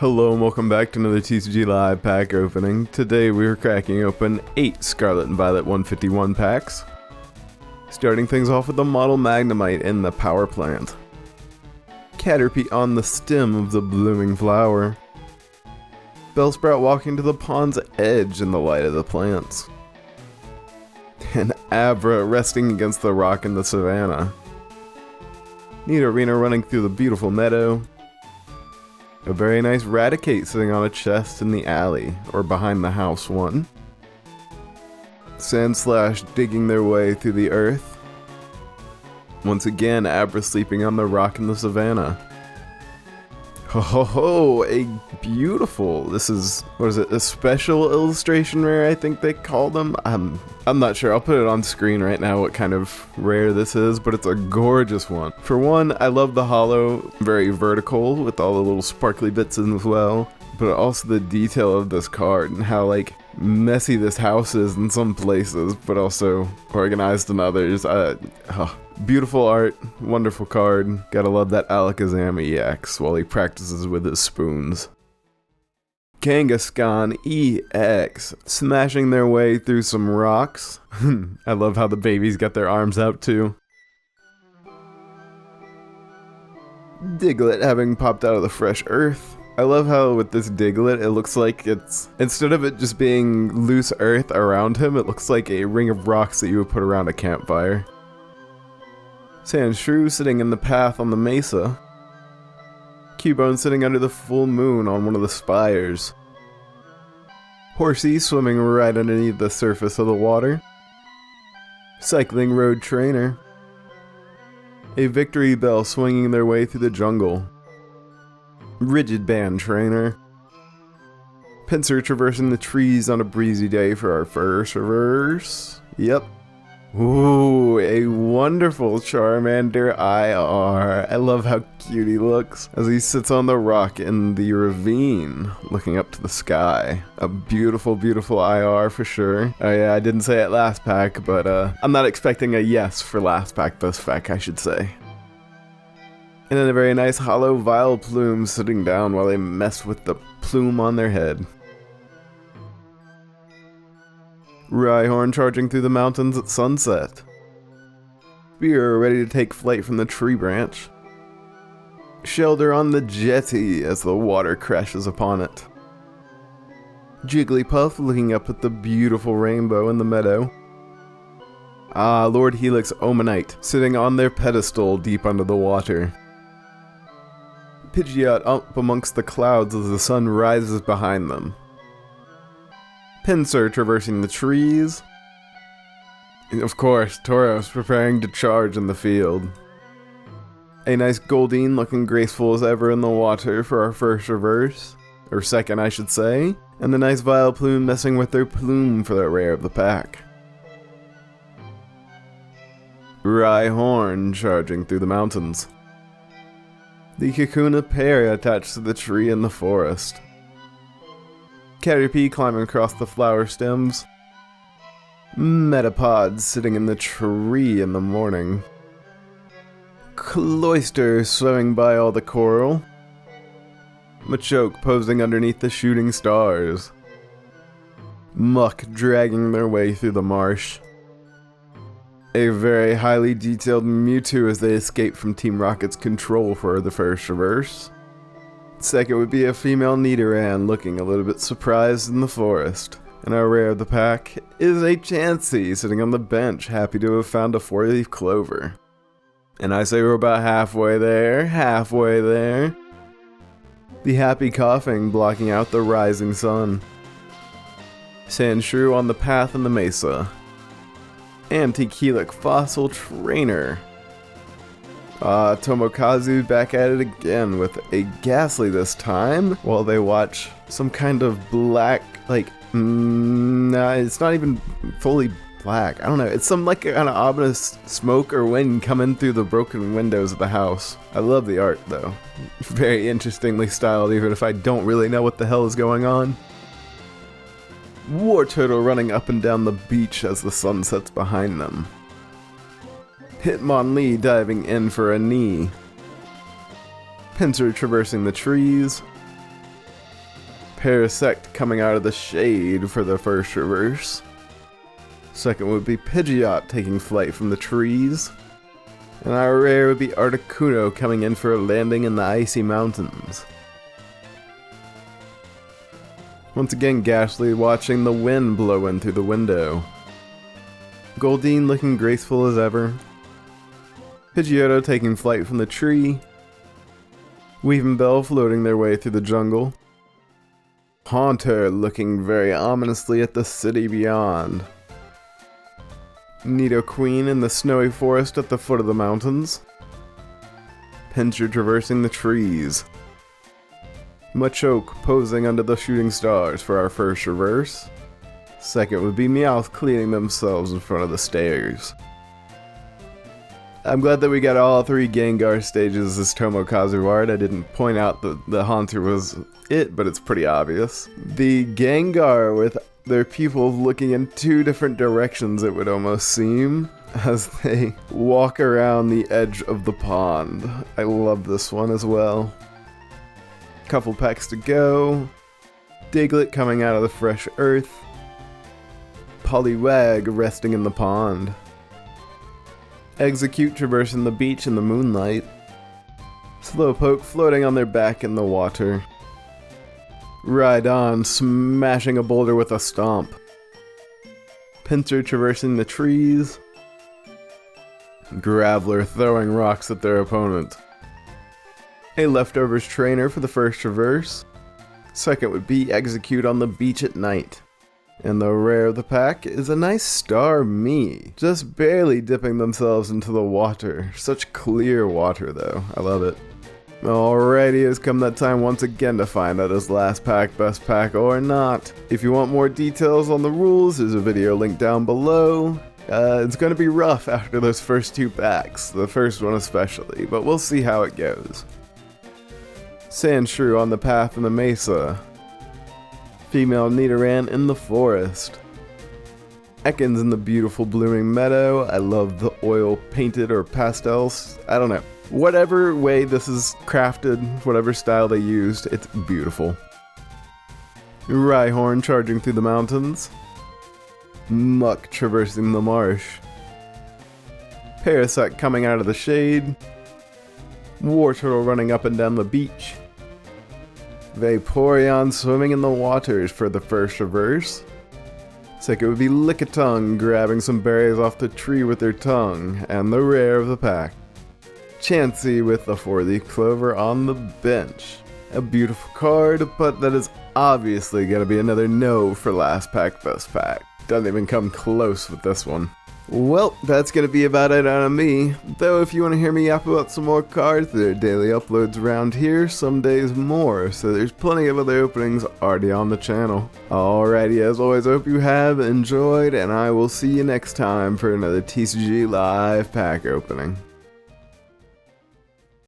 Hello and welcome back to another TCG Live pack opening. Today we are cracking open 8 Scarlet and Violet 151 packs. Starting things off with the Model Magnemite in the power plant. Caterpie on the stem of the blooming flower. Bellsprout walking to the pond's edge in the light of the plants. And Abra resting against the rock in the savannah. Nidorina running through the beautiful meadow. A very nice Raticate sitting on a chest in the alley, or behind the house one. Sandslash digging their way through the earth. Once again, Abra sleeping on the rock in the savannah. Ho ho ho, a beautiful, this is, what is it, a special illustration rare I think they call them? I'm not sure, I'll put it on screen right now what kind of rare this is, but it's a gorgeous one. For one, I love the holo, very vertical with all the little sparkly bits in as well, but also the detail of this card and how like messy this house is in some places, but also organized in others. Beautiful art, wonderful card. Gotta love that Alakazam EX while he practices with his spoons. Kangaskhan EX, smashing their way through some rocks. I love how the babies got their arms out too. Diglett having popped out of the fresh earth. I love how with this Diglett, it looks like it's, instead of it just being loose earth around him, it looks like a ring of rocks that you would put around a campfire. Sandshrew sitting in the path on the mesa. Cubone sitting under the full moon on one of the spires. Horsey swimming right underneath the surface of the water. Cycling Road Trainer. A Victory Bell swinging their way through the jungle. Rigid Band Trainer. Pinsir traversing the trees on a breezy day for our first reverse. Yep. Ooh, a wonderful Charmander IR. I love how cute he looks as he sits on the rock in the ravine, looking up to the sky. A beautiful, beautiful IR for sure. Oh yeah, I didn't say it last pack, but I'm not expecting a yes for last pack this pack, I should say. And then a very nice hollow Vileplume sitting down while they mess with the plume on their head. Rhyhorn charging through the mountains at sunset. Spear ready to take flight from the tree branch. Shelter on the jetty as the water crashes upon it. Jigglypuff looking up at the beautiful rainbow in the meadow. Lord Helix Omanite sitting on their pedestal deep under the water. Pidgeot up amongst the clouds as the sun rises behind them. Pinsir traversing the trees. And of course, Tauros preparing to charge in the field. A nice Goldeen looking graceful as ever in the water for our first reverse. Or second, I should say. And the nice Vileplume messing with their plume for the rare of the pack. Rhyhorn charging through the mountains. The Kakuna pair attached to the tree in the forest. Caterpie climbing across the flower stems. Metapod sitting in the tree in the morning. Cloyster swimming by all the coral. Machoke posing underneath the shooting stars. Muck dragging their way through the marsh. A very highly detailed Mewtwo as they escape from Team Rocket's control for the first reverse. Second would be a female Nidoran looking a little bit surprised in the forest. And our rare of the pack is a Chansey sitting on the bench, happy to have found a 4-leaf clover. And I say we're about halfway there, halfway there. The happy coughing blocking out the rising sun. Sandshrew on the path in the mesa. Antique Helix Fossil Trainer. Tomokazu back at it again with a Ghastly this time, while they watch some kind of black, nah, it's not even fully black, I don't know, it's some like kind of ominous smoke or wind coming through the broken windows of the house. I love the art though, very interestingly styled even if I don't really know what the hell is going on. Wartortle running up and down the beach as the sun sets behind them. Hitmonlee diving in for a knee. Pinsir traversing the trees. Parasect coming out of the shade for the first reverse. Second would be Pidgeot taking flight from the trees. And our rare would be Articuno coming in for a landing in the icy mountains. Once again, Gastly watching the wind blow in through the window. Goldeen looking graceful as ever. Pidgeotto taking flight from the tree. Weaving floating their way through the jungle. Haunter looking very ominously at the city beyond. Nidoqueen in the snowy forest at the foot of the mountains. Pinscher traversing the trees. Machoke posing under the shooting stars for our first reverse. Second would be Meowth cleaning themselves in front of the stairs. I'm glad that we got all 3 Gengar stages as Tomokazu art. I didn't point out that the Haunter was it, but it's pretty obvious. The Gengar with their pupils looking in 2 different directions, it would almost seem, as they walk around the edge of the pond. I love this one as well. Couple packs to go. Diglett coming out of the fresh earth. Poliwag resting in the pond. Execute traversing the beach in the moonlight. Slowpoke floating on their back in the water. Rhydon smashing a boulder with a stomp. Pinscher traversing the trees. Graveler throwing rocks at their opponent. A leftovers trainer for the first reverse. Second would be Execute on the beach at night. And the rare of the pack is a nice Starmie, just barely dipping themselves into the water. Such clear water though, I love it. Alrighty, it's come that time once again to find out is last pack best pack or not. If you want more details on the rules, there's a video link down below. It's going to be rough after those first 2 packs, the first one especially, but we'll see how it goes. Sandshrew on the path in the mesa. Female Nidoran in the forest. Ekans in the beautiful blooming meadow. I love the oil painted or pastels. I don't know. Whatever way this is crafted, whatever style they used, it's beautiful. Rhyhorn charging through the mountains. Muck traversing the marsh. Parasect coming out of the shade. Wartortle running up and down the beach. Vaporeon swimming in the waters for the first reverse. Second would be Lickitung grabbing some berries off the tree with their tongue, and the rare of the pack. Chansey with the 4-leaf clover on the bench. A beautiful card, but that is obviously going to be another no for last pack best pack. Doesn't even come close with this one. Well, that's going to be about it out of me. Though if you want to hear me yap about some more cards, there are daily uploads around here, some days more, so there's plenty of other openings already on the channel. Alrighty, as always, I hope you have enjoyed, and I will see you next time for another TCG live pack opening.